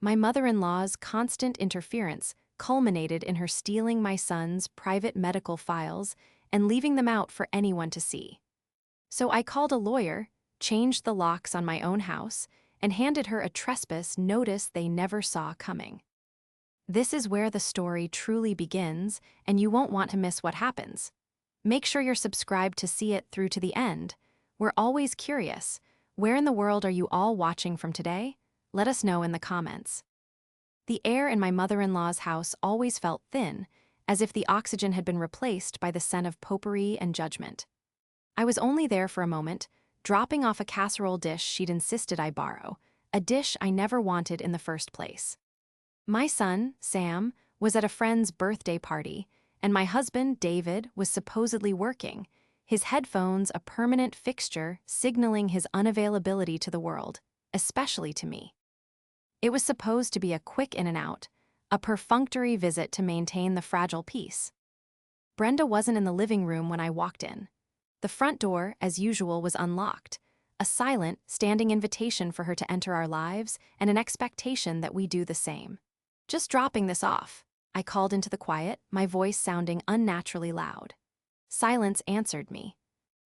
My mother-in-law's constant interference culminated in her stealing my son's private medical files and leaving them out for anyone to see. So I called a lawyer, changed the locks on my own house, and handed her a trespass notice they never saw coming. This is where the story truly begins, and you won't want to miss what happens. Make sure you're subscribed to see it through to the end. We're always curious. Where in the world are you all watching from today? Let us know in the comments. The air in my mother-in-law's house always felt thin, as if the oxygen had been replaced by the scent of potpourri and judgment. I was only there for a moment, dropping off a casserole dish she'd insisted I borrow, a dish I never wanted in the first place. My son, Sam, was at a friend's birthday party, and my husband, David, was supposedly working, his headphones a permanent fixture signaling his unavailability to the world, especially to me. It was supposed to be a quick in and out, a perfunctory visit to maintain the fragile peace. Brenda wasn't in the living room when I walked in. The front door, as usual, was unlocked, a silent, standing invitation for her to enter our lives and an expectation that we do the same. "Just dropping this off," I called into the quiet, my voice sounding unnaturally loud. Silence answered me.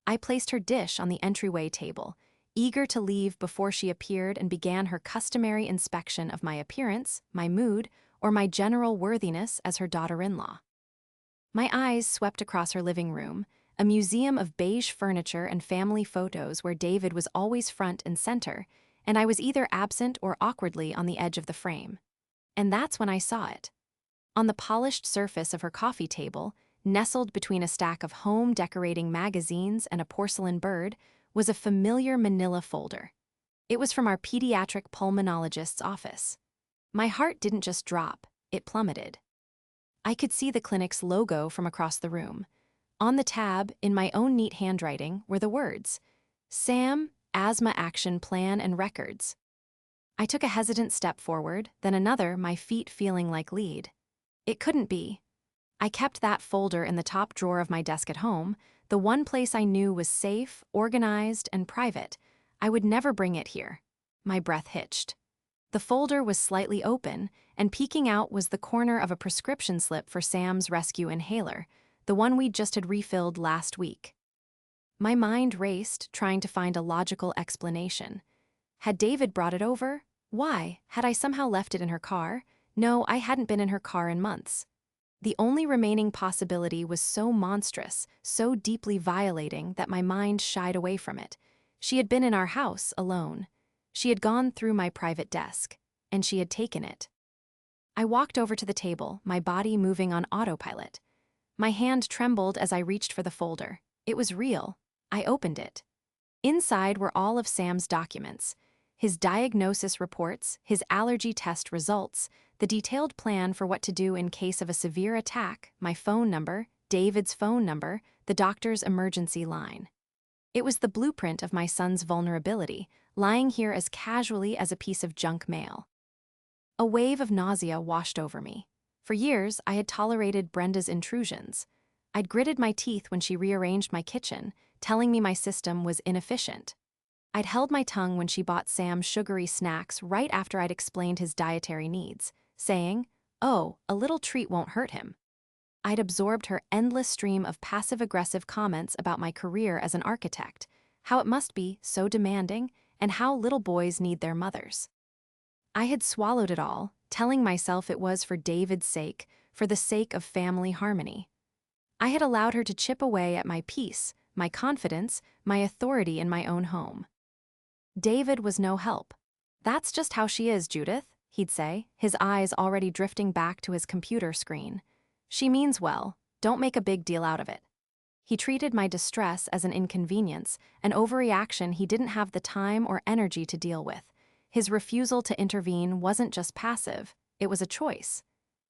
I placed her dish on the entryway table, eager to leave before she appeared and began her customary inspection of my appearance, my mood, or my general worthiness as her daughter-in-law. My eyes swept across her living room, a museum of beige furniture and family photos where David was always front and center, and I was either absent or awkwardly on the edge of the frame. And that's when I saw it. On the polished surface of her coffee table, nestled between a stack of home decorating magazines and a porcelain bird, was a familiar manila folder. It was from our pediatric pulmonologist's office. My heart didn't just drop, it plummeted. I could see the clinic's logo from across the room. On the tab, in my own neat handwriting, were the words, "Sam, Asthma Action Plan and Records." I took a hesitant step forward, then another, my feet feeling like lead. It couldn't be. I kept that folder in the top drawer of my desk at home, the one place I knew was safe, organized, and private. I would never bring it here. My breath hitched. The folder was slightly open, and peeking out was the corner of a prescription slip for Sam's rescue inhaler, the one we'd just had refilled last week. My mind raced, trying to find a logical explanation. Had David brought it over? Why? Had I somehow left it in her car? No, I hadn't been in her car in months. The only remaining possibility was so monstrous, so deeply violating that my mind shied away from it. She had been in our house alone. She had gone through my private desk, and she had taken it. I walked over to the table, my body moving on autopilot. My hand trembled as I reached for the folder. It was real. I opened it. Inside were all of Sam's documents. His diagnosis reports, his allergy test results, the detailed plan for what to do in case of a severe attack, my phone number, David's phone number, the doctor's emergency line. It was the blueprint of my son's vulnerability, lying here as casually as a piece of junk mail. A wave of nausea washed over me. For years, I had tolerated Brenda's intrusions. I'd gritted my teeth when she rearranged my kitchen, telling me my system was inefficient. I'd held my tongue when she bought Sam sugary snacks right after I'd explained his dietary needs, saying, "Oh, a little treat won't hurt him." I'd absorbed her endless stream of passive-aggressive comments about my career as an architect, how it must be so demanding, and how little boys need their mothers. I had swallowed it all, telling myself it was for David's sake, for the sake of family harmony. I had allowed her to chip away at my peace, my confidence, my authority in my own home. David was no help. "That's just how she is, Judith," he'd say, his eyes already drifting back to his computer screen. "She means well, don't make a big deal out of it." He treated my distress as an inconvenience, an overreaction he didn't have the time or energy to deal with. His refusal to intervene wasn't just passive, it was a choice.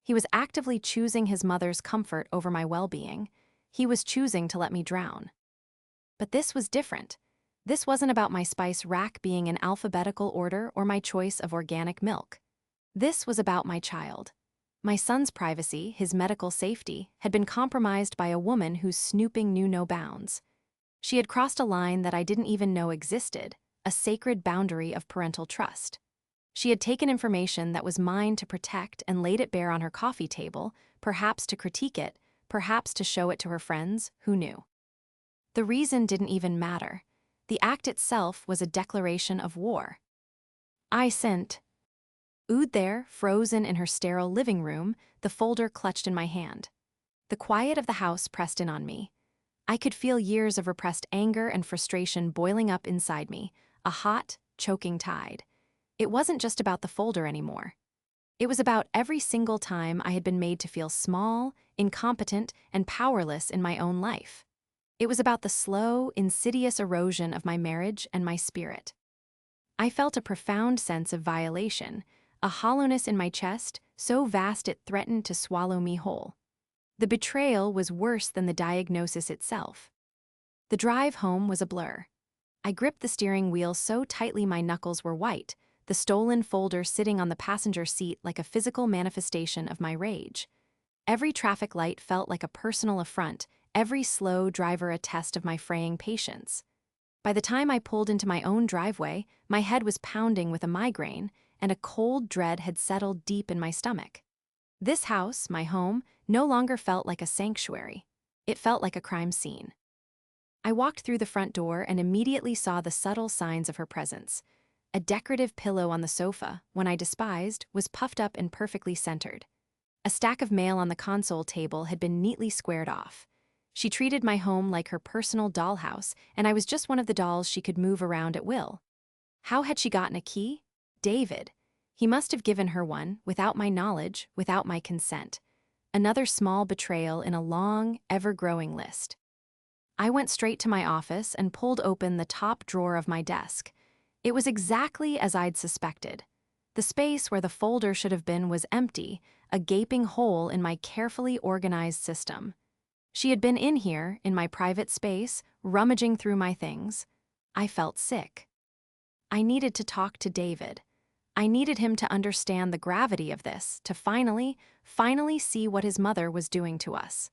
He was actively choosing his mother's comfort over my well-being. He was choosing to let me drown. But this was different. This wasn't about my spice rack being in alphabetical order or my choice of organic milk. This was about my child. My son's privacy, his medical safety, had been compromised by a woman whose snooping knew no bounds. She had crossed a line that I didn't even know existed, a sacred boundary of parental trust. She had taken information that was mine to protect and laid it bare on her coffee table, perhaps to critique it, perhaps to show it to her friends, who knew. The reason didn't even matter. The act itself was a declaration of war. I sent. Ood there, frozen in her sterile living room, the folder clutched in my hand. The quiet of the house pressed in on me. I could feel years of repressed anger and frustration boiling up inside me, a hot, choking tide. It wasn't just about the folder anymore. It was about every single time I had been made to feel small, incompetent, and powerless in my own life. It was about the slow, insidious erosion of my marriage and my spirit. I felt a profound sense of violation, a hollowness in my chest so vast it threatened to swallow me whole. The betrayal was worse than the diagnosis itself. The drive home was a blur. I gripped the steering wheel so tightly my knuckles were white, the stolen folder sitting on the passenger seat like a physical manifestation of my rage. Every traffic light felt like a personal affront, every slow driver a test of my fraying patience. By the time I pulled into my own driveway, my head was pounding with a migraine, and a cold dread had settled deep in my stomach. This house, my home, no longer felt like a sanctuary. It felt like a crime scene. I walked through the front door and immediately saw the subtle signs of her presence. A decorative pillow on the sofa, one I despised, was puffed up and perfectly centered. A stack of mail on the console table had been neatly squared off. She treated my home like her personal dollhouse, and I was just one of the dolls she could move around at will. How had she gotten a key? David. He must have given her one, without my knowledge, without my consent. Another small betrayal in a long, ever-growing list. I went straight to my office and pulled open the top drawer of my desk. It was exactly as I'd suspected. The space where the folder should have been was empty, a gaping hole in my carefully organized system. She had been in here, in my private space, rummaging through my things. I felt sick. I needed to talk to David. I needed him to understand the gravity of this, to finally see what his mother was doing to us.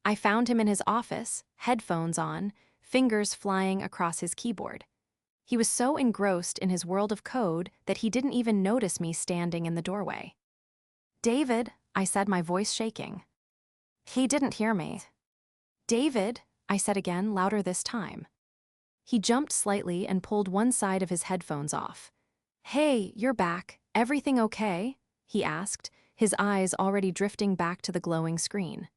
I found him in his office, headphones on, fingers flying across his keyboard. He was so engrossed in his world of code that he didn't even notice me standing in the doorway. "David," I said, my voice shaking. He didn't hear me. "David," I said again, louder this time. He jumped slightly and pulled one side of his headphones off. "Hey, you're back. Everything okay?" he asked, his eyes already drifting back to the glowing screen.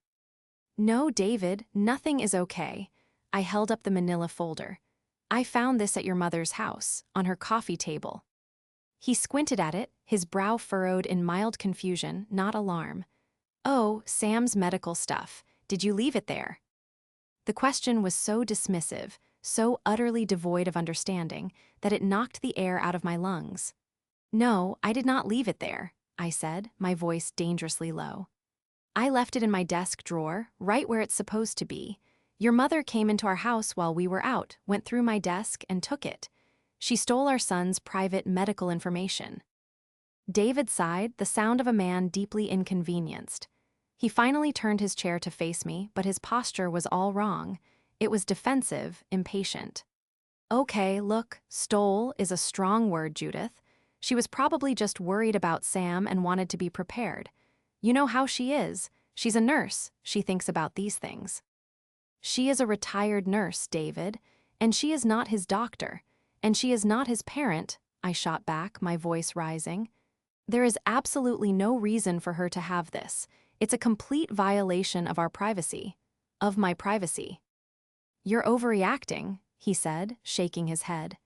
"No, David, nothing is okay." I held up the manila folder. "I found this at your mother's house, on her coffee table." He squinted at it, his brow furrowed in mild confusion, not alarm. "Oh, Sam's medical stuff. Did you leave it there?" The question was so dismissive, so utterly devoid of understanding, that it knocked the air out of my lungs. "No, I did not leave it there," I said, my voice dangerously low. "I left it in my desk drawer, right where it's supposed to be. Your mother came into our house while we were out, went through my desk, and took it. She stole our son's private medical information." David sighed, the sound of a man deeply inconvenienced. He finally turned his chair to face me, but his posture was all wrong. It was defensive, impatient. "Okay, look, stole is a strong word, Judith. She was probably just worried about Sam and wanted to be prepared. You know how she is. She's a nurse. She thinks about these things." "She is a retired nurse, David, and she is not his doctor, and she is not his parent," I shot back, my voice rising. "There is absolutely no reason for her to have this. It's a complete violation of our privacy. Of my privacy." "You're overreacting," he said, shaking his head.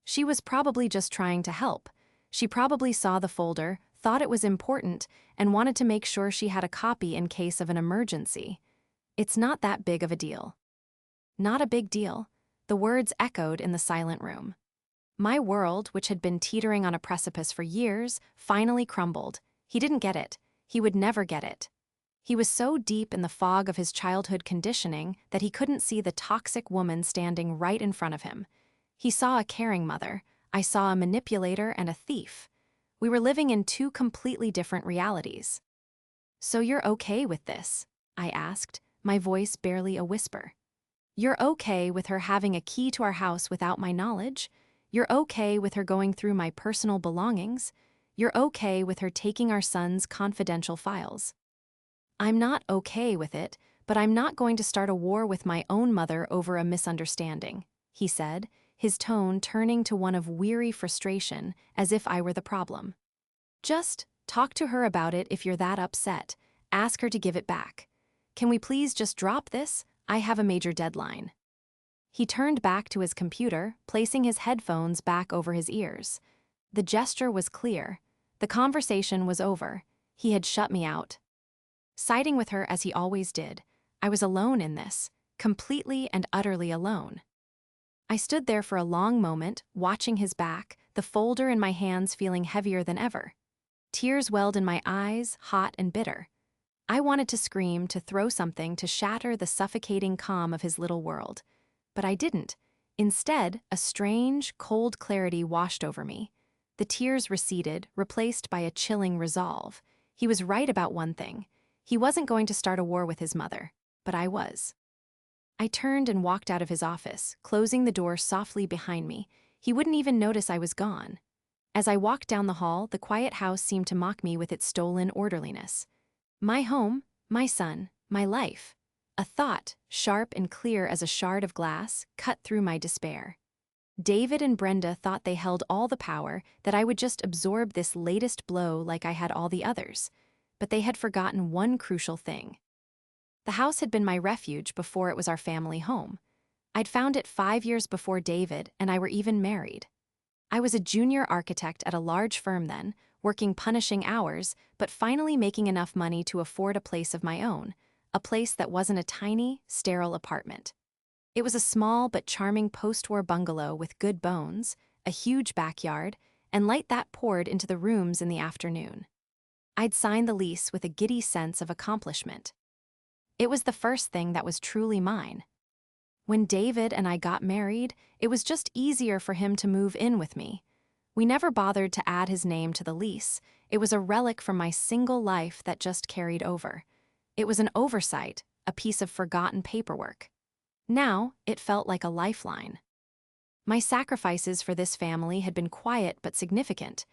"She was probably just trying to help. She probably saw the folder, thought it was important, and wanted to make sure she had a copy in case of an emergency. It's not that big of a deal." Not a big deal. The words echoed in the silent room. My world, which had been teetering on a precipice for years, finally crumbled. He didn't get it. He would never get it. He was so deep in the fog of his childhood conditioning that he couldn't see the toxic woman standing right in front of him. He saw a caring mother. I saw a manipulator and a thief. We were living in two completely different realities. "So you're okay with this?" I asked, my voice barely a whisper. "You're okay with her having a key to our house without my knowledge? You're okay with her going through my personal belongings? You're okay with her taking our son's confidential files. I'm not okay with it, but I'm not going to start a war with my own mother over a misunderstanding, he said, his tone turning to one of weary frustration, as if I were the problem. Just talk to her about it if you're that upset. Ask her to give it back. Can we please just drop this? I have a major deadline. He turned back to his computer, placing his headphones back over his ears. The gesture was clear. The conversation was over. He had shut me out. Siding with her as he always did, I was alone in this, completely and utterly alone. I stood there for a long moment, watching his back, the folder in my hands feeling heavier than ever. Tears welled in my eyes, hot and bitter. I wanted to scream, to throw something to shatter the suffocating calm of his little world. But I didn't. Instead, a strange, cold clarity washed over me. The tears receded, replaced by a chilling resolve. He was right about one thing. He wasn't going to start a war with his mother, but I was. I turned and walked out of his office, closing the door softly behind me. He wouldn't even notice I was gone. As I walked down the hall, the quiet house seemed to mock me with its stolen orderliness. My home, my son, my life. A thought, sharp and clear as a shard of glass, cut through my despair. David and Brenda thought they held all the power, that I would just absorb this latest blow like I had all the others. But they had forgotten one crucial thing. The house had been my refuge before it was our family home. I'd found it 5 years before David and I were even married. I was a junior architect at a large firm then, working punishing hours, but finally making enough money to afford a place of my own, a place that wasn't a tiny, sterile apartment. It was a small but charming post-war bungalow with good bones, a huge backyard, and light that poured into the rooms in the afternoon. I'd signed the lease with a giddy sense of accomplishment. It was the first thing that was truly mine. When David and I got married, it was just easier for him to move in with me. We never bothered to add his name to the lease. It was a relic from my single life that just carried over. It was an oversight, a piece of forgotten paperwork. Now, it felt like a lifeline. My sacrifices for this family had been quiet but significant.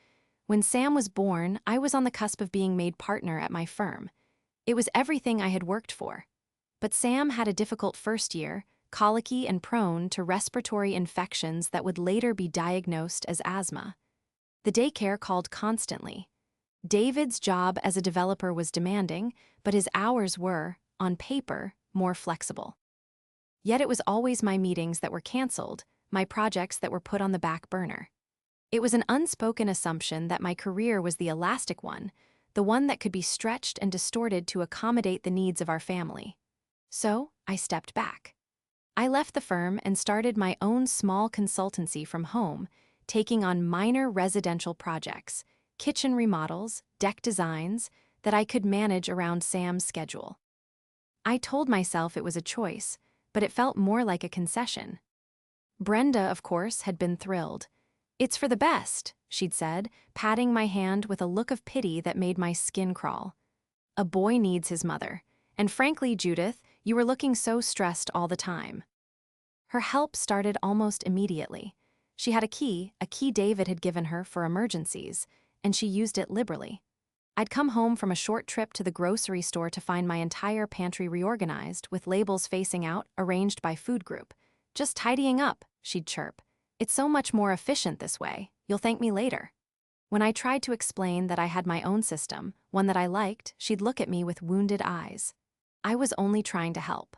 When Sam was born, I was on the cusp of being made partner at my firm. It was everything I had worked for. But Sam had a difficult first year, colicky and prone to respiratory infections that would later be diagnosed as asthma. The daycare called constantly. David's job as a developer was demanding, but his hours were, on paper, more flexible. Yet it was always my meetings that were canceled, my projects that were put on the back burner. It was an unspoken assumption that my career was the elastic one, the one that could be stretched and distorted to accommodate the needs of our family. So, I stepped back. I left the firm and started my own small consultancy from home, taking on minor residential projects, kitchen remodels, deck designs, that I could manage around Sam's schedule. I told myself it was a choice, but it felt more like a concession. Brenda, of course, had been thrilled. "It's for the best," she'd said, patting my hand with a look of pity that made my skin crawl. "A boy needs his mother. And frankly, Judith, you were looking so stressed all the time." Her help started almost immediately. She had a key David had given her for emergencies, and she used it liberally. I'd come home from a short trip to the grocery store to find my entire pantry reorganized, with labels facing out, arranged by food group. "Just tidying up," she'd chirp. "It's so much more efficient this way. You'll thank me later." When I tried to explain that I had my own system, one that I liked, she'd look at me with wounded eyes. I was only trying to help.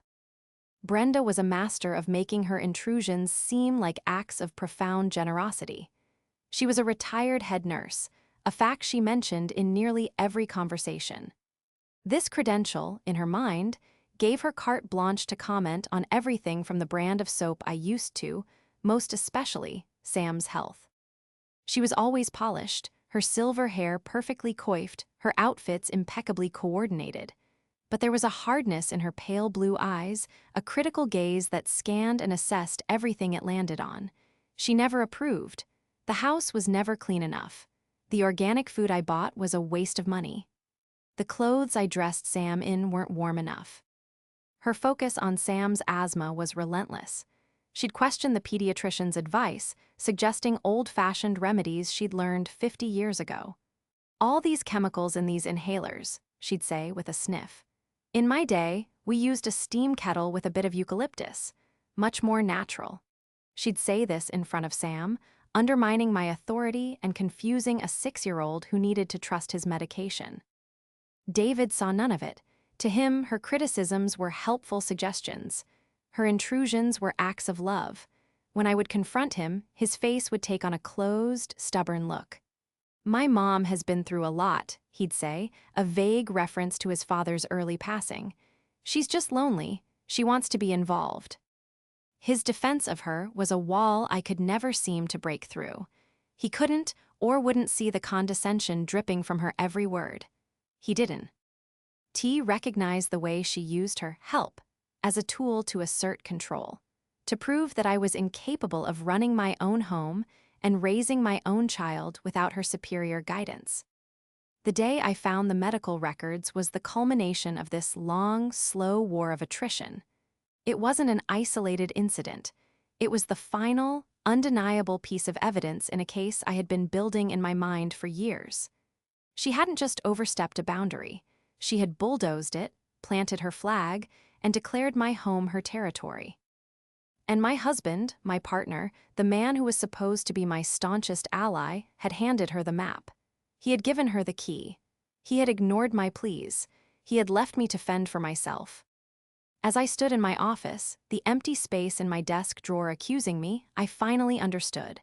Brenda was a master of making her intrusions seem like acts of profound generosity. She was a retired head nurse, a fact she mentioned in nearly every conversation. This credential, in her mind, gave her carte blanche to comment on everything from the brand of soap I used to, most especially, Sam's health. She was always polished, her silver hair perfectly coiffed, her outfits impeccably coordinated. But there was a hardness in her pale blue eyes, a critical gaze that scanned and assessed everything it landed on. She never approved. The house was never clean enough. The organic food I bought was a waste of money. The clothes I dressed Sam in weren't warm enough. Her focus on Sam's asthma was relentless. She'd question the pediatrician's advice, suggesting old-fashioned remedies she'd learned 50 years ago. All these chemicals in these inhalers, she'd say with a sniff. In my day, we used a steam kettle with a bit of eucalyptus. Much more natural. She'd say this in front of Sam, undermining my authority and confusing a 6-year-old who needed to trust his medication. David saw none of it. To him, her criticisms were helpful suggestions. Her intrusions were acts of love. When I would confront him, his face would take on a closed, stubborn look. My mom has been through a lot, he'd say, a vague reference to his father's early passing. She's just lonely. She wants to be involved. His defense of her was a wall I could never seem to break through. He couldn't or wouldn't see the condescension dripping from her every word. He didn't. T recognized the way she used her help as a tool to assert control, to prove that I was incapable of running my own home and raising my own child without her superior guidance. The day I found the medical records was the culmination of this long, slow war of attrition. It wasn't an isolated incident. It was the final, undeniable piece of evidence in a case I had been building in my mind for years. She hadn't just overstepped a boundary. She had bulldozed it, planted her flag, and declared my home her territory. And my husband, my partner, the man who was supposed to be my staunchest ally, had handed her the map. He had given her the key. He had ignored my pleas. He had left me to fend for myself. As I stood in my office, the empty space in my desk drawer accusing me, I finally understood.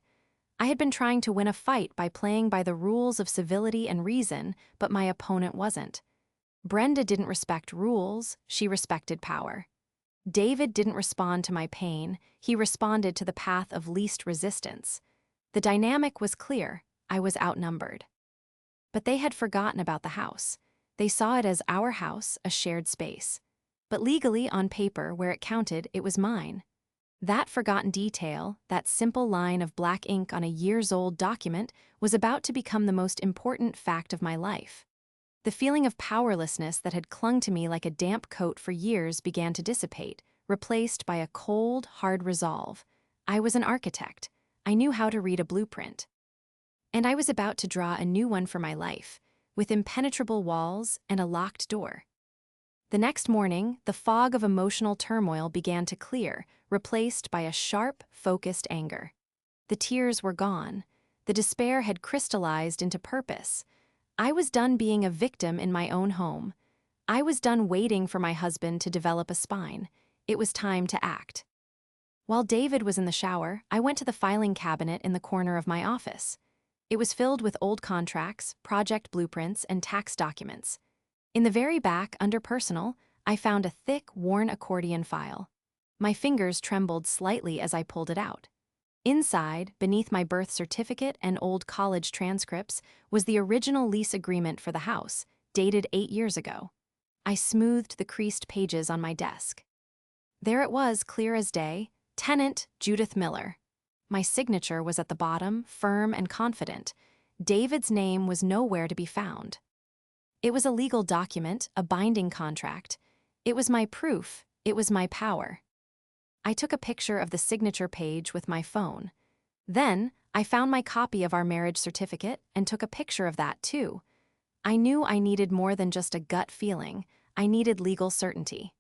I had been trying to win a fight by playing by the rules of civility and reason, but my opponent wasn't. Brenda didn't respect rules, she respected power. David didn't respond to my pain, he responded to the path of least resistance. The dynamic was clear, I was outnumbered. But they had forgotten about the house. They saw it as our house, a shared space. But legally, on paper, where it counted, it was mine. That forgotten detail, that simple line of black ink on a years-old document, was about to become the most important fact of my life. The feeling of powerlessness that had clung to me like a damp coat for years began to dissipate, replaced by a cold, hard resolve. I was an architect. I knew how to read a blueprint. And I was about to draw a new one for my life, with impenetrable walls and a locked door. The next morning, the fog of emotional turmoil began to clear, replaced by a sharp, focused anger. The tears were gone. The despair had crystallized into purpose. I was done being a victim in my own home. I was done waiting for my husband to develop a spine. It was time to act. While David was in the shower, I went to the filing cabinet in the corner of my office. It was filled with old contracts, project blueprints, and tax documents. In the very back, under Personal, I found a thick, worn accordion file. My fingers trembled slightly as I pulled it out. Inside, beneath my birth certificate and old college transcripts, was the original lease agreement for the house, dated 8 years ago. I smoothed the creased pages on my desk. There it was, clear as day, tenant Judith Miller. My signature was at the bottom, firm and confident. David's name was nowhere to be found. It was a legal document, a binding contract. It was my proof, it was my power. I took a picture of the signature page with my phone. Then, I found my copy of our marriage certificate and took a picture of that too. I knew I needed more than just a gut feeling. I needed legal certainty.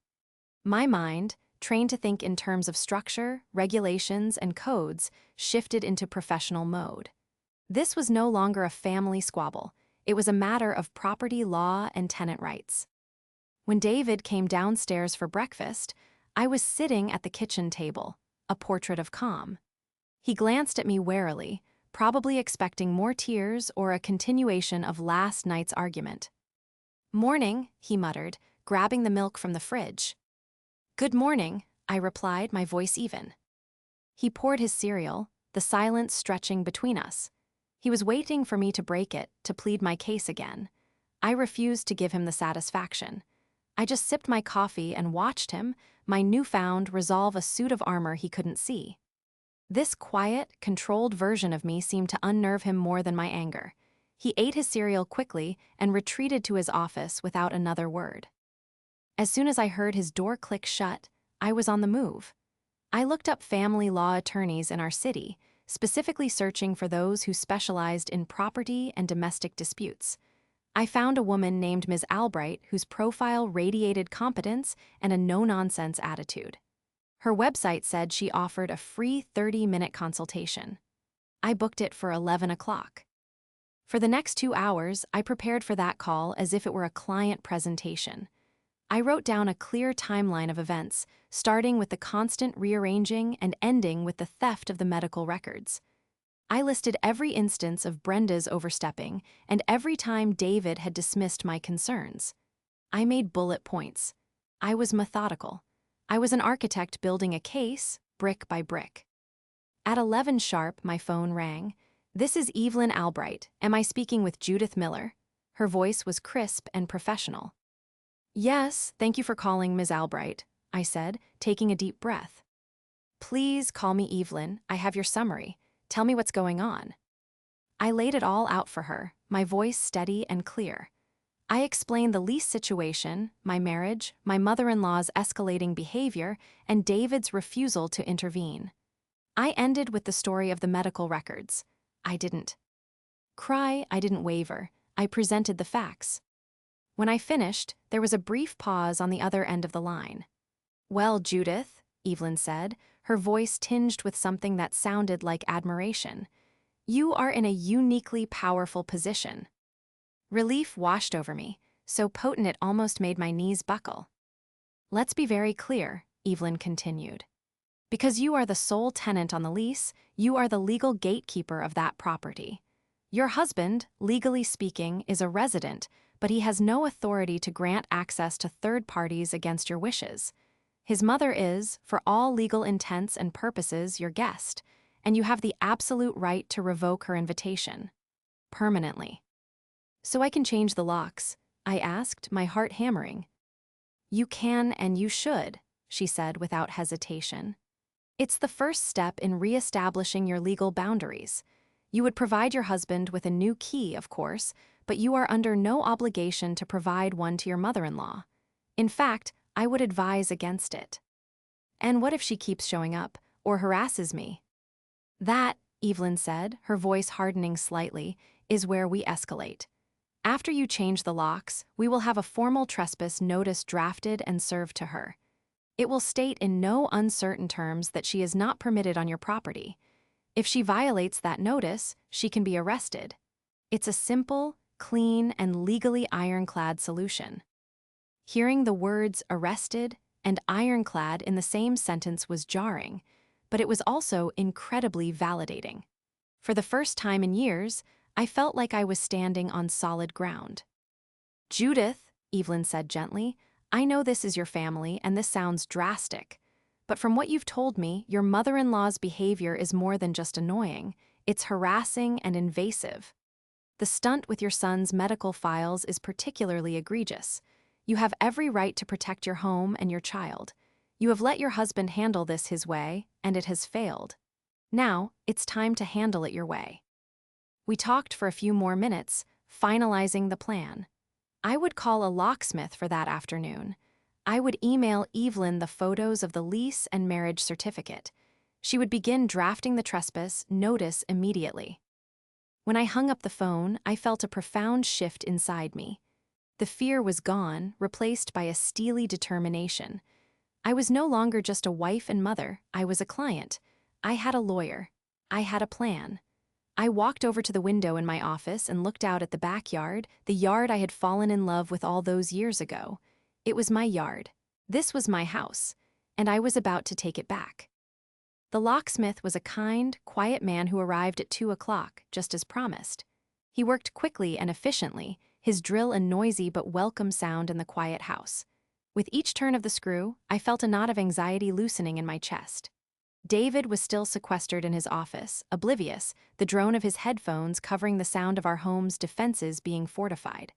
My mind, trained to think in terms of structure, regulations, and codes, shifted into professional mode. This was no longer a family squabble. It was a matter of property law and tenant rights. When David came downstairs for breakfast, I was sitting at the kitchen table, a portrait of calm. He glanced at me warily, probably expecting more tears or a continuation of last night's argument. "Morning," he muttered, grabbing the milk from the fridge. "Good morning," I replied, my voice even. He poured his cereal, the silence stretching between us. He was waiting for me to break it, to plead my case again. I refused to give him the satisfaction. I just sipped my coffee and watched him, my newfound resolve, a suit of armor he couldn't see. This quiet, controlled version of me seemed to unnerve him more than my anger. He ate his cereal quickly and retreated to his office without another word. As soon as I heard his door click shut, I was on the move. I looked up family law attorneys in our city, specifically searching for those who specialized in property and domestic disputes. I found a woman named Ms. Albright whose profile radiated competence and a no-nonsense attitude. Her website said she offered a free 30-minute consultation. I booked it for 11 o'clock. For the next 2 hours, I prepared for that call as if it were a client presentation. I wrote down a clear timeline of events, starting with the constant rearranging and ending with the theft of the medical records. I listed every instance of Brenda's overstepping and every time David had dismissed my concerns. I made bullet points. I was methodical. I was an architect building a case, brick by brick. At 11 sharp, my phone rang. "This is Evelyn Albright. Am I speaking with Judith Miller?" Her voice was crisp and professional. "Yes, thank you for calling, Ms. Albright," I said, taking a deep breath. "Please call me Evelyn. I have your summary. Tell me what's going on." I laid it all out for her, my voice steady and clear. I explained the lease situation, my marriage, my mother-in-law's escalating behavior, and David's refusal to intervene. I ended with the story of the medical records. I didn't cry, I didn't waver. I presented the facts. When I finished, there was a brief pause on the other end of the line. "Well, Judith," Evelyn said, her voice tinged with something that sounded like admiration, "you are in a uniquely powerful position." Relief washed over me, so potent it almost made my knees buckle. "Let's be very clear," Evelyn continued. "Because you are the sole tenant on the lease, you are the legal gatekeeper of that property. Your husband, legally speaking, is a resident, but he has no authority to grant access to third parties against your wishes. His mother is, for all legal intents and purposes, your guest, and you have the absolute right to revoke her invitation. Permanently." "So I can change the locks?" I asked, my heart hammering. "You can and you should," she said without hesitation. "It's the first step in re-establishing your legal boundaries. You would provide your husband with a new key, of course, but you are under no obligation to provide one to your mother-in-law. In fact, I would advise against it." "And what if she keeps showing up, or harasses me?" "That," Evelyn said, her voice hardening slightly, "is where we escalate. After you change the locks, we will have a formal trespass notice drafted and served to her. It will state in no uncertain terms that she is not permitted on your property. If she violates that notice, she can be arrested. It's a simple, clean, and legally ironclad solution." Hearing the words "arrested" and "ironclad" in the same sentence was jarring, but it was also incredibly validating. For the first time in years, I felt like I was standing on solid ground. "Judith," Evelyn said gently, "I know this is your family and this sounds drastic, but from what you've told me, your mother-in-law's behavior is more than just annoying, it's harassing and invasive. The stunt with your son's medical files is particularly egregious. You have every right to protect your home and your child. You have let your husband handle this his way, and it has failed. Now, it's time to handle it your way." We talked for a few more minutes, finalizing the plan. I would call a locksmith for that afternoon. I would email Evelyn the photos of the lease and marriage certificate. She would begin drafting the trespass notice immediately. When I hung up the phone, I felt a profound shift inside me. The fear was gone, replaced by a steely determination. I was no longer just a wife and mother, I was a client. I had a lawyer. I had a plan. I walked over to the window in my office and looked out at the backyard, the yard I had fallen in love with all those years ago. It was my yard. This was my house, and I was about to take it back. The locksmith was a kind, quiet man who arrived at 2 o'clock, just as promised. He worked quickly and efficiently, his drill a noisy but welcome sound in the quiet house. With each turn of the screw, I felt a knot of anxiety loosening in my chest. David was still sequestered in his office, oblivious, the drone of his headphones covering the sound of our home's defenses being fortified.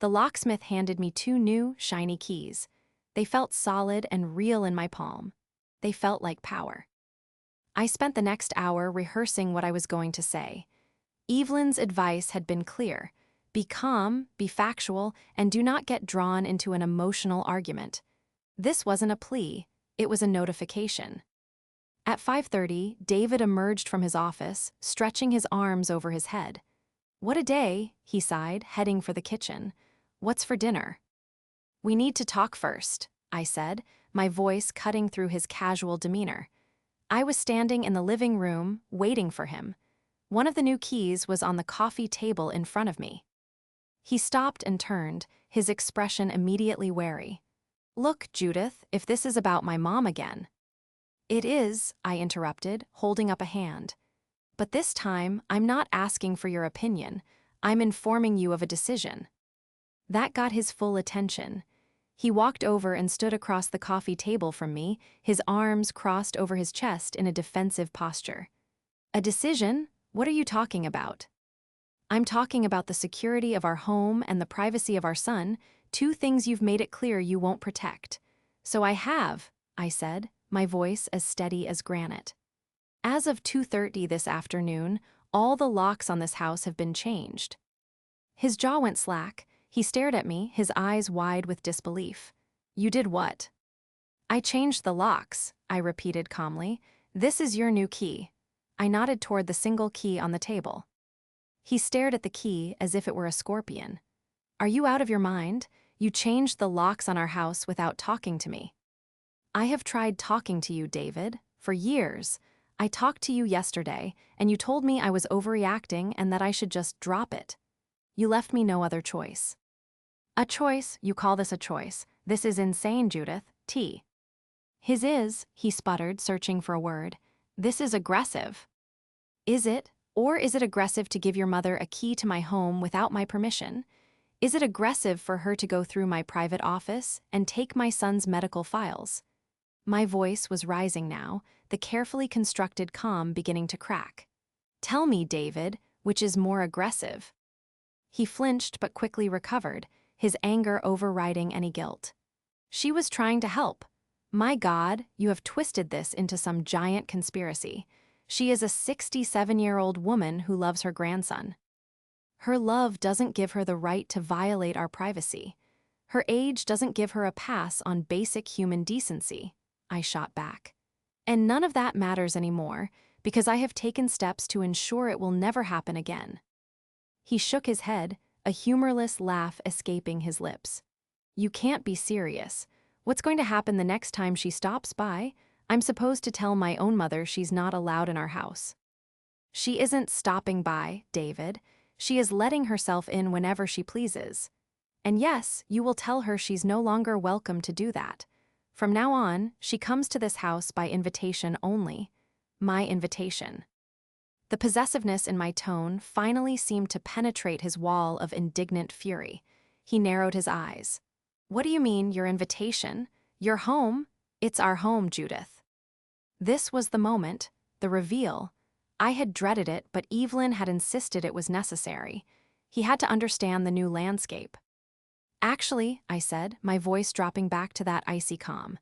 The locksmith handed me 2 new, shiny keys. They felt solid and real in my palm. They felt like power. I spent the next hour rehearsing what I was going to say. Evelyn's advice had been clear. Be calm, be factual, and do not get drawn into an emotional argument. This wasn't a plea, it was a notification. At 5:30, David emerged from his office, stretching his arms over his head. What a day, he sighed, heading for the kitchen. What's for dinner? We need to talk first, I said, my voice cutting through his casual demeanor. I was standing in the living room, waiting for him. One of the new keys was on the coffee table in front of me. He stopped and turned, his expression immediately wary. Look, Judith, if this is about my mom again. It is, I interrupted, holding up a hand. But this time, I'm not asking for your opinion. I'm informing you of a decision. That got his full attention. He walked over and stood across the coffee table from me, his arms crossed over his chest in a defensive posture. A decision? What are you talking about? I'm talking about the security of our home and the privacy of our son, two things you've made it clear you won't protect. So I have, I said, my voice as steady as granite. As of 2:30 this afternoon, all the locks on this house have been changed. His jaw went slack. He stared at me, his eyes wide with disbelief. You did what? I changed the locks, I repeated calmly. This is your new key. I nodded toward the single key on the table. He stared at the key as if it were a scorpion. Are you out of your mind? You changed the locks on our house without talking to me. I have tried talking to you, David, for years. I talked to you yesterday, and you told me I was overreacting and that I should just drop it. You left me no other choice. A choice? You call this a choice? This is insane, Judith. T. His is, he sputtered, searching for a word. This is aggressive. Is it? Or is it aggressive to give your mother a key to my home without my permission? Is it aggressive for her to go through my private office and take my son's medical files? My voice was rising now, the carefully constructed calm beginning to crack. Tell me, David, which is more aggressive? He flinched but quickly recovered, his anger overriding any guilt. She was trying to help. My God, you have twisted this into some giant conspiracy. She is a 67-year-old woman who loves her grandson. Her love doesn't give her the right to violate our privacy. Her age doesn't give her a pass on basic human decency, I shot back. And none of that matters anymore, because I have taken steps to ensure it will never happen again. He shook his head, a humorless laugh escaping his lips. You can't be serious. What's going to happen the next time she stops by? I'm supposed to tell my own mother she's not allowed in our house. She isn't stopping by, David. She is letting herself in whenever she pleases. And yes, you will tell her she's no longer welcome to do that. From now on, she comes to this house by invitation only. My invitation. The possessiveness in my tone finally seemed to penetrate his wall of indignant fury. He narrowed his eyes. What do you mean, your invitation? Your home? It's our home, Judith. This was the moment, the reveal. I had dreaded it, but Evelyn had insisted it was necessary. He had to understand the new landscape. Actually, I said, my voice dropping back to that icy calm.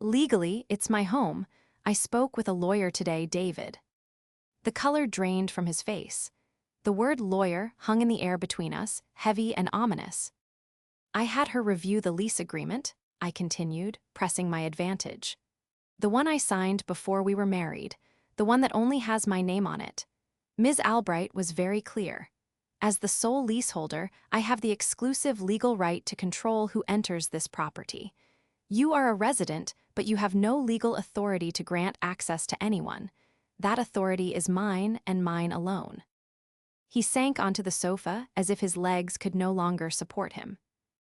Legally, it's my home. I spoke with a lawyer today, David. The color drained from his face. The word lawyer hung in the air between us, heavy and ominous. I had her review the lease agreement, I continued, pressing my advantage. The one I signed before we were married, the one that only has my name on it. Ms. Albright was very clear. As the sole leaseholder, I have the exclusive legal right to control who enters this property. You are a resident, but you have no legal authority to grant access to anyone. That authority is mine and mine alone. He sank onto the sofa as if his legs could no longer support him.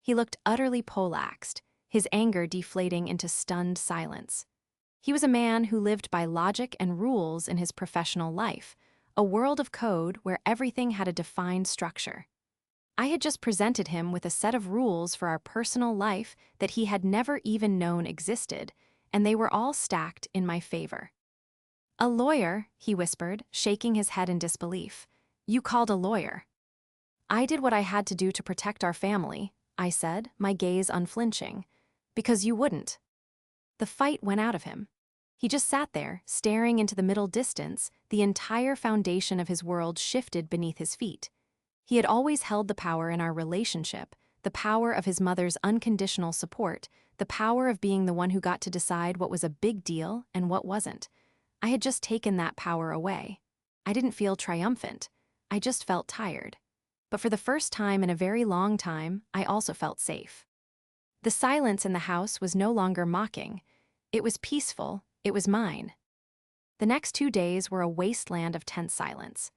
He looked utterly poleaxed, his anger deflating into stunned silence. He was a man who lived by logic and rules in his professional life, a world of code where everything had a defined structure. I had just presented him with a set of rules for our personal life that he had never even known existed, and they were all stacked in my favor. A lawyer, he whispered, shaking his head in disbelief. You called a lawyer. I did what I had to do to protect our family, I said, my gaze unflinching. Because you wouldn't. The fight went out of him. He just sat there, staring into the middle distance, the entire foundation of his world shifted beneath his feet. He had always held the power in our relationship, the power of his mother's unconditional support, the power of being the one who got to decide what was a big deal and what wasn't. I had just taken that power away. I didn't feel triumphant. I just felt tired. But for the first time in a very long time, I also felt safe. The silence in the house was no longer mocking. It was peaceful, it was mine. The next 2 days were a wasteland of tense silence.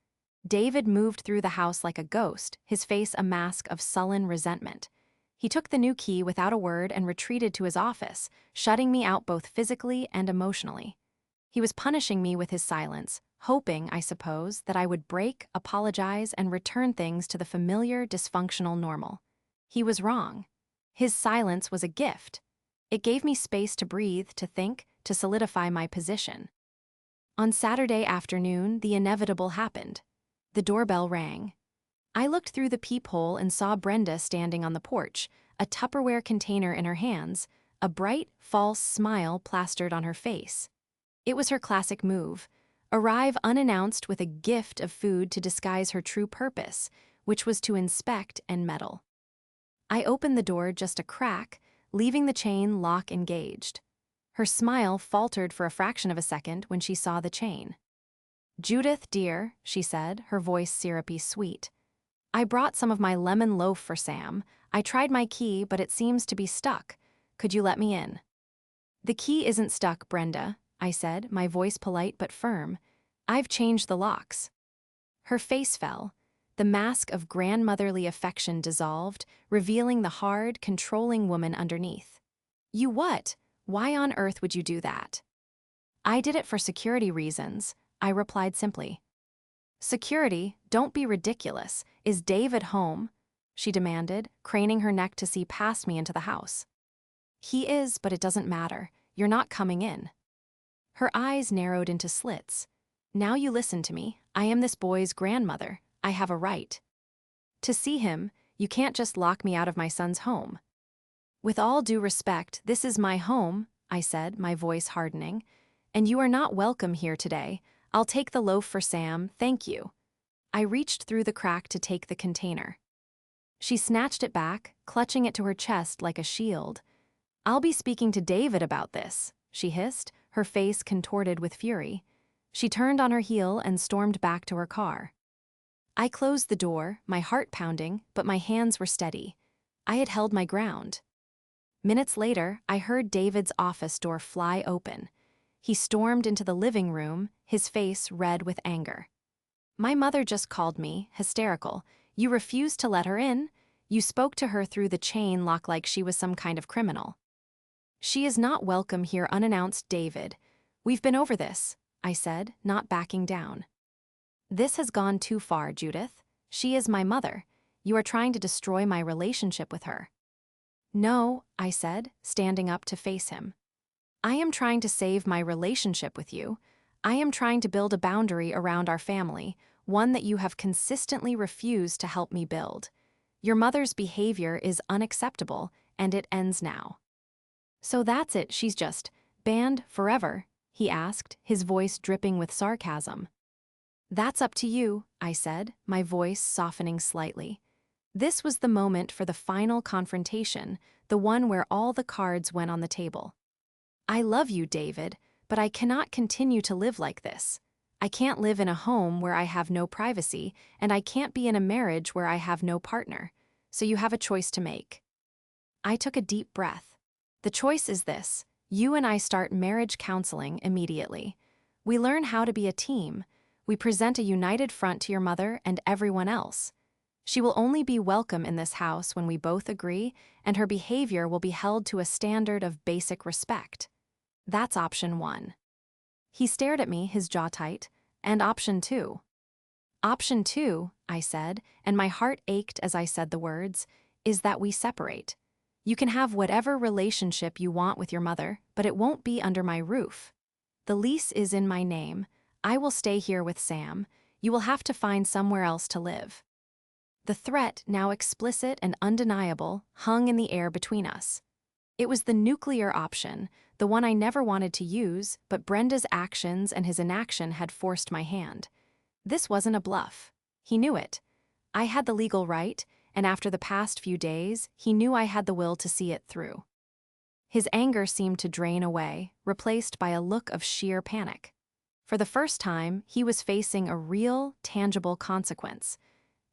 David moved through the house like a ghost, his face a mask of sullen resentment. He took the new key without a word and retreated to his office, shutting me out both physically and emotionally. He was punishing me with his silence, hoping, I suppose, that I would break, apologize, and return things to the familiar, dysfunctional normal. He was wrong. His silence was a gift. It gave me space to breathe, to think, to solidify my position. On Saturday afternoon, the inevitable happened. The doorbell rang. I looked through the peephole and saw Brenda standing on the porch, a Tupperware container in her hands, a bright, false smile plastered on her face. It was her classic move: arrive unannounced with a gift of food to disguise her true purpose, which was to inspect and meddle. I opened the door just a crack, leaving the chain lock engaged. Her smile faltered for a fraction of a second when she saw the chain. "Judith, dear," she said, her voice syrupy sweet. "I brought some of my lemon loaf for Sam. I tried my key, but it seems to be stuck. Could you let me in?" "The key isn't stuck, Brenda," I said, my voice polite but firm. "I've changed the locks." Her face fell. The mask of grandmotherly affection dissolved, revealing the hard, controlling woman underneath. "You what? Why on earth would you do that?" "I did it for security reasons," I replied simply. "Security? Don't be ridiculous. Is Dave at home?" she demanded, craning her neck to see past me into the house. "He is, but it doesn't matter. You're not coming in." Her eyes narrowed into slits. "Now you listen to me. I am this boy's grandmother. I have a right to see him. You can't just lock me out of my son's home." "With all due respect, this is my home," I said, my voice hardening. "And you are not welcome here today. I'll take the loaf for Sam, thank you." I reached through the crack to take the container. She snatched it back, clutching it to her chest like a shield. "I'll be speaking to David about this," she hissed, her face contorted with fury. She turned on her heel and stormed back to her car. I closed the door, my heart pounding, but my hands were steady. I had held my ground. Minutes later, I heard David's office door fly open. He stormed into the living room, his face red with anger. "My mother just called me, hysterical. You refused to let her in. You spoke to her through the chain lock like she was some kind of criminal." "She is not welcome here unannounced, David. We've been over this," I said, not backing down. "This has gone too far, Judith. She is my mother. You are trying to destroy my relationship with her." "No," I said, standing up to face him. "I am trying to save my relationship with you. I am trying to build a boundary around our family, one that you have consistently refused to help me build. Your mother's behavior is unacceptable, and it ends now." "So that's it, she's just banned forever?" he asked, his voice dripping with sarcasm. "That's up to you," I said, my voice softening slightly. This was the moment for the final confrontation, the one where all the cards went on the table. "I love you, David, but I cannot continue to live like this. I can't live in a home where I have no privacy, and I can't be in a marriage where I have no partner. So you have a choice to make." I took a deep breath. "The choice is this: you and I start marriage counseling immediately. We learn how to be a team. We present a united front to your mother and everyone else. She will only be welcome in this house when we both agree, and her behavior will be held to a standard of basic respect. That's option 1. He stared at me, his jaw tight. "And option 2? "Option 2, I said, and my heart ached as I said the words, "is that we separate. You can have whatever relationship you want with your mother, but it won't be under my roof. The lease is in my name. I will stay here with Sam. You will have to find somewhere else to live." The threat, now explicit and undeniable, hung in the air between us. It was the nuclear option, the one I never wanted to use, but Brenda's actions and his inaction had forced my hand. This wasn't a bluff. He knew it. I had the legal right, and after the past few days, he knew I had the will to see it through. His anger seemed to drain away, replaced by a look of sheer panic. For the first time, he was facing a real, tangible consequence.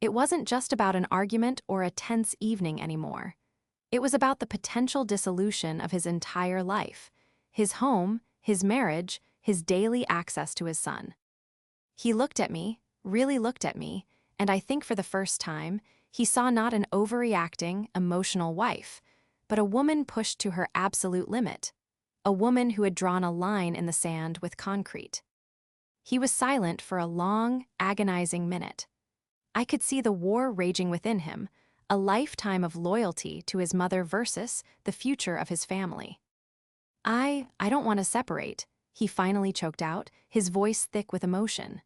It wasn't just about an argument or a tense evening anymore. It was about the potential dissolution of his entire life, his home, his marriage, his daily access to his son. He looked at me, really looked at me, and I think for the first time, he saw not an overreacting, emotional wife, but a woman pushed to her absolute limit, a woman who had drawn a line in the sand with concrete. He was silent for a long, agonizing minute. I could see the war raging within him, a lifetime of loyalty to his mother versus the future of his family. I don't want to separate, he finally choked out, his voice thick with emotion.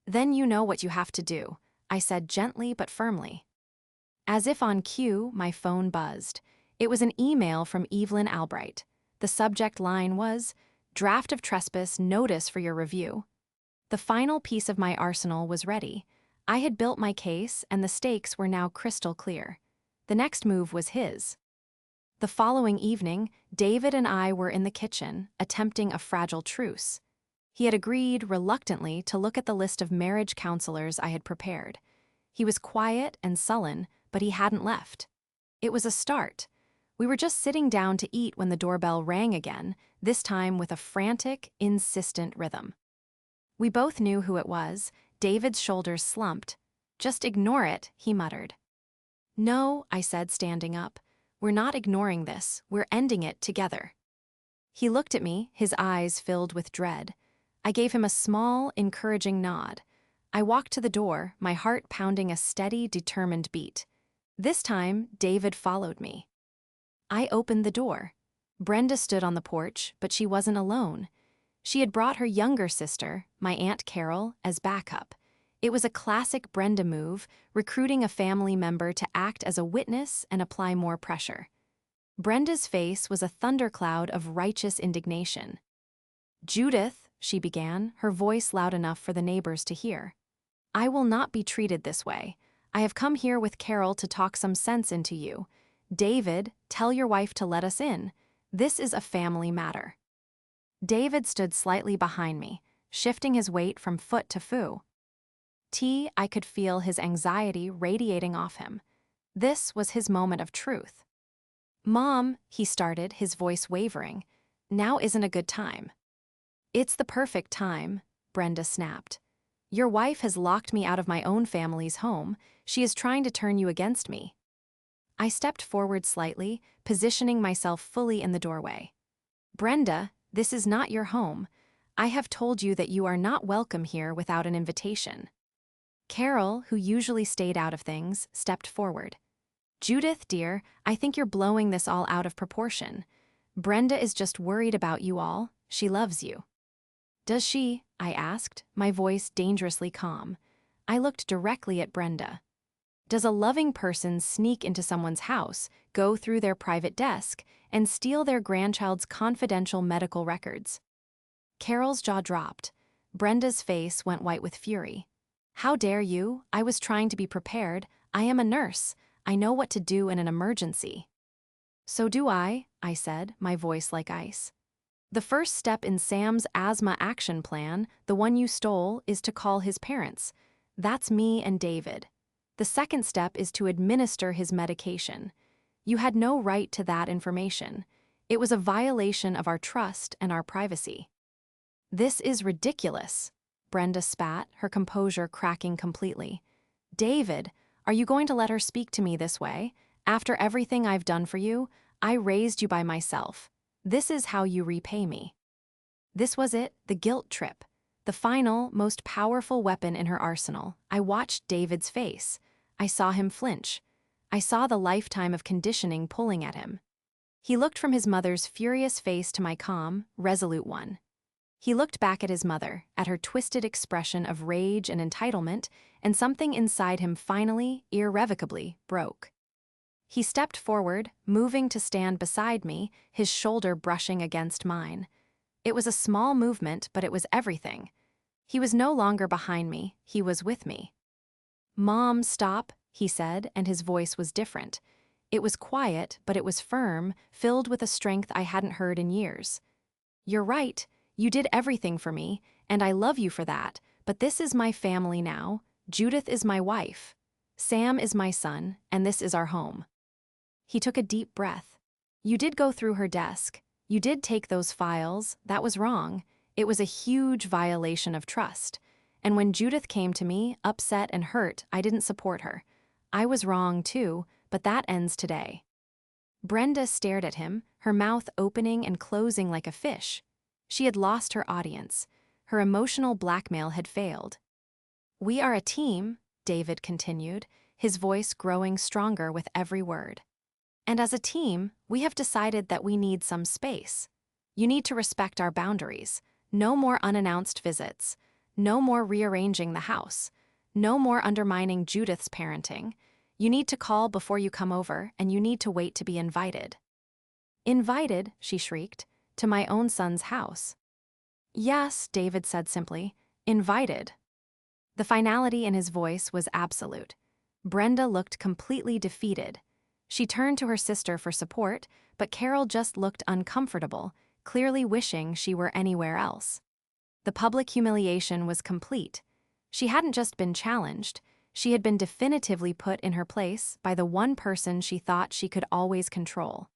Then you know what you have to do, I said gently but firmly. As if on cue, my phone buzzed. It was an email from Evelyn Albright. The subject line was, "Draft of trespass notice for your review." The final piece of my arsenal was ready. I had built my case, and the stakes were now crystal clear. The next move was his. The following evening, David and I were in the kitchen, attempting a fragile truce. He had agreed, reluctantly, to look at the list of marriage counselors I had prepared. He was quiet and sullen, but he hadn't left. It was a start. We were just sitting down to eat when the doorbell rang again, this time with a frantic, insistent rhythm. We both knew who it was. David's shoulders slumped. "Just ignore it," he muttered. "No," I said, standing up. "We're not ignoring this. We're ending it together." He looked at me, his eyes filled with dread. I gave him a small, encouraging nod. I walked to the door, my heart pounding a steady, determined beat. This time, David followed me. I opened the door. Brenda stood on the porch, but she wasn't alone. She had brought her younger sister, my Aunt Carol, as backup. It was a classic Brenda move, recruiting a family member to act as a witness and apply more pressure. Brenda's face was a thundercloud of righteous indignation. "Judith," she began, her voice loud enough for the neighbors to hear. "I will not be treated this way. I have come here with Carol to talk some sense into you. David, tell your wife to let us in. This is a family matter." David stood slightly behind me, shifting his weight from foot to foo. I could feel his anxiety radiating off him. This was his moment of truth. "Mom," he started, his voice wavering, "now isn't a good time." "It's the perfect time," Brenda snapped. "Your wife has locked me out of my own family's home. She is trying to turn you against me." I stepped forward slightly, positioning myself fully in the doorway. "Brenda, this is not your home. I have told you that you are not welcome here without an invitation." Carol, who usually stayed out of things, stepped forward. "Judith, dear, I think you're blowing this all out of proportion. Brenda is just worried about you all. She loves you." "Does she?" I asked, my voice dangerously calm. I looked directly at Brenda. "Does a loving person sneak into someone's house, go through their private desk, and steal their grandchild's confidential medical records?" Carol's jaw dropped. Brenda's face went white with fury. "How dare you? I was trying to be prepared. I am a nurse. I know what to do in an emergency." "So do I," I said, my voice like ice. "The first step in Sam's asthma action plan, the one you stole, is to call his parents. That's me and David. The second step is to administer his medication. You had no right to that information. It was a violation of our trust and our privacy." "This is ridiculous," Brenda spat, her composure cracking completely. "David, are you going to let her speak to me this way? After everything I've done for you, I raised you by myself. This is how you repay me." This was it, the guilt trip. The final, most powerful weapon in her arsenal. I watched David's face. I saw him flinch. I saw the lifetime of conditioning pulling at him. He looked from his mother's furious face to my calm, resolute one. He looked back at his mother, at her twisted expression of rage and entitlement, and something inside him finally, irrevocably, broke. He stepped forward, moving to stand beside me, his shoulder brushing against mine. It was a small movement, but it was everything. He was no longer behind me, he was with me. "Mom, stop," he said, and his voice was different. It was quiet, but it was firm, filled with a strength I hadn't heard in years. "You're right. You did everything for me, and I love you for that, but this is my family now. Judith is my wife. Sam is my son, and this is our home." He took a deep breath. "You did go through her desk. You did take those files. That was wrong. It was a huge violation of trust. And when Judith came to me, upset and hurt, I didn't support her. I was wrong too, but that ends today." Brenda stared at him, her mouth opening and closing like a fish. She had lost her audience. Her emotional blackmail had failed. "We are a team," David continued, his voice growing stronger with every word. "And as a team, we have decided that we need some space. You need to respect our boundaries. No more unannounced visits. No more rearranging the house. No more undermining Judith's parenting. You need to call before you come over, and you need to wait to be invited." "Invited?" she shrieked. "To my own son's house?" "Yes," David said simply. "Invited." The finality in his voice was absolute. Brenda looked completely defeated. She turned to her sister for support, but Carol just looked uncomfortable, clearly wishing she were anywhere else. The public humiliation was complete. She hadn't just been challenged, she had been definitively put in her place by the one person she thought she could always control.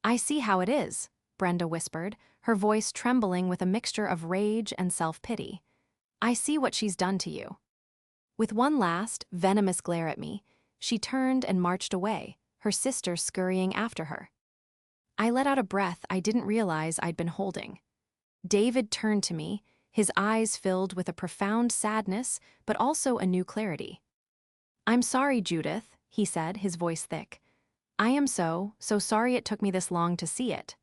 "I see how it is," Brenda whispered, her voice trembling with a mixture of rage and self-pity. "I see what she's done to you." With one last, venomous glare at me, she turned and marched away, her sister scurrying after her. I let out a breath I didn't realize I'd been holding. David turned to me, his eyes filled with a profound sadness, but also a new clarity. "I'm sorry, Judith," he said, his voice thick. "I am so sorry it took me this long to see it."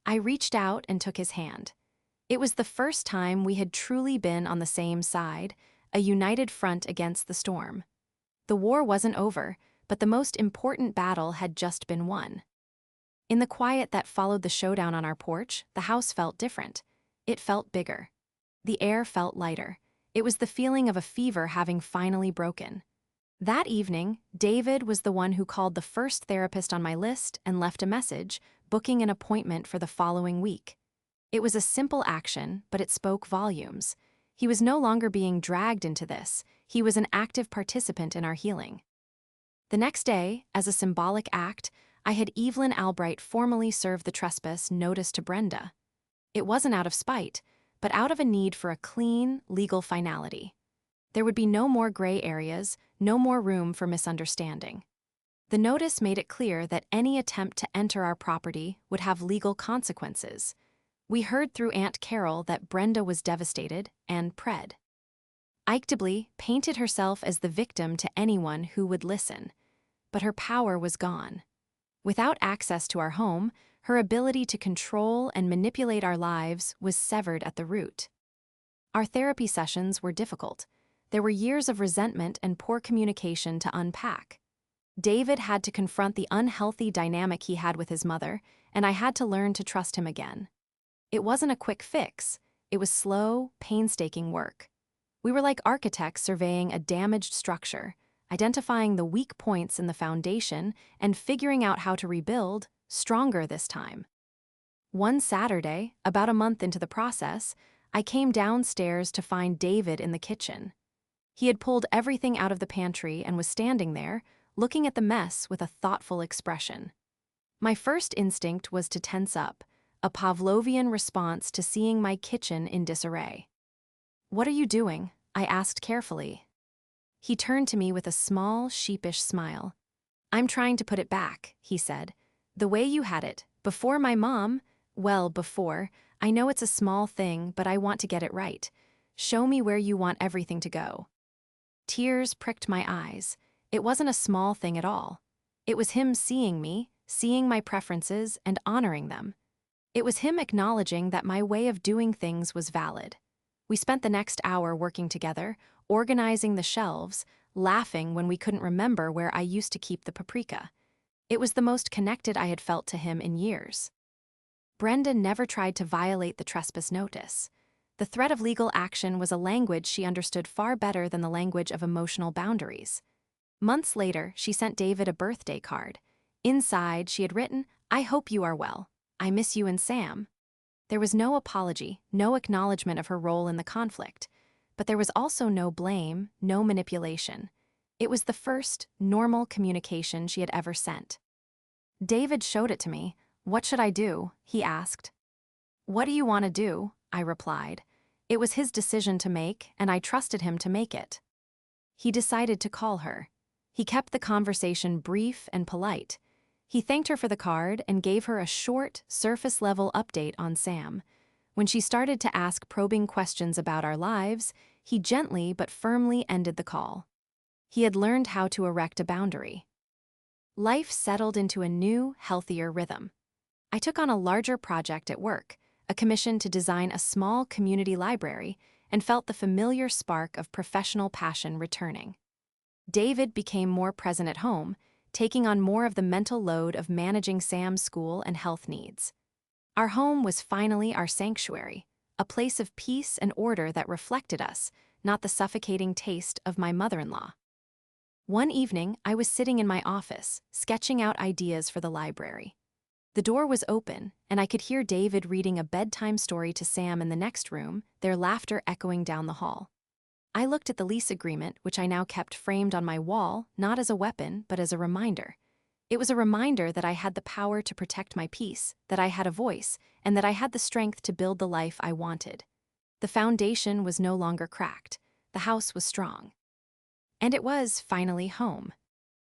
I reached out and took his hand. It was the first time we had truly been on the same side, a united front against the storm. The war wasn't over, but the most important battle had just been won. In the quiet that followed the showdown on our porch, the house felt different. It felt bigger. The air felt lighter. It was the feeling of a fever having finally broken. That evening, David was the one who called the first therapist on my list and left a message, booking an appointment for the following week. It was a simple action, but it spoke volumes. He was no longer being dragged into this. He was an active participant in our healing. The next day, as a symbolic act, I had Evelyn Albright formally serve the trespass notice to Brenda. It wasn't out of spite, but out of a need for a clean, legal finality. There would be no more gray areas, no more room for misunderstanding. The notice made it clear that any attempt to enter our property would have legal consequences. We heard through Aunt Carol that Brenda was devastated, and Pred. Ike painted herself as the victim to anyone who would listen. But her power was gone. Without access to our home, her ability to control and manipulate our lives was severed at the root. Our therapy sessions were difficult. There were years of resentment and poor communication to unpack. David had to confront the unhealthy dynamic he had with his mother, and I had to learn to trust him again. It wasn't a quick fix. It was slow, painstaking work. We were like architects surveying a damaged structure, identifying the weak points in the foundation and figuring out how to rebuild, stronger this time. One Saturday, about a month into the process, I came downstairs to find David in the kitchen. He had pulled everything out of the pantry and was standing there, looking at the mess with a thoughtful expression. My first instinct was to tense up, a Pavlovian response to seeing my kitchen in disarray. "What are you doing?" I asked carefully. He turned to me with a small, sheepish smile. "I'm trying to put it back," he said. "The way you had it, before my mom, well, before. I know it's a small thing, but I want to get it right. Show me where you want everything to go." Tears pricked my eyes. It wasn't a small thing at all. It was him seeing me, seeing my preferences, and honoring them. It was him acknowledging that my way of doing things was valid. We spent the next hour working together, organizing the shelves, laughing when we couldn't remember where I used to keep the paprika. It was the most connected I had felt to him in years. Brenda never tried to violate the trespass notice. The threat of legal action was a language she understood far better than the language of emotional boundaries. Months later, she sent David a birthday card. Inside, she had written, "I hope you are well. I miss you and Sam." There was no apology, no acknowledgement of her role in the conflict, but there was also no blame, no manipulation. It was the first, normal communication she had ever sent. David showed it to me. "What should I do?" he asked. "What do you want to do?" I replied. It was his decision to make, and I trusted him to make it. He decided to call her. He kept the conversation brief and polite. He thanked her for the card and gave her a short, surface-level update on Sam. When she started to ask probing questions about our lives, he gently but firmly ended the call. He had learned how to erect a boundary. Life settled into a new, healthier rhythm. I took on a larger project at work, a commission to design a small community library, and felt the familiar spark of professional passion returning. David became more present at home, taking on more of the mental load of managing Sam's school and health needs. Our home was finally our sanctuary, a place of peace and order that reflected us, not the suffocating taste of my mother-in-law. One evening, I was sitting in my office, sketching out ideas for the library. The door was open, and I could hear David reading a bedtime story to Sam in the next room, their laughter echoing down the hall. I looked at the lease agreement, which I now kept framed on my wall, not as a weapon, but as a reminder. It was a reminder that I had the power to protect my peace, that I had a voice, and that I had the strength to build the life I wanted. The foundation was no longer cracked. The house was strong. And it was finally home.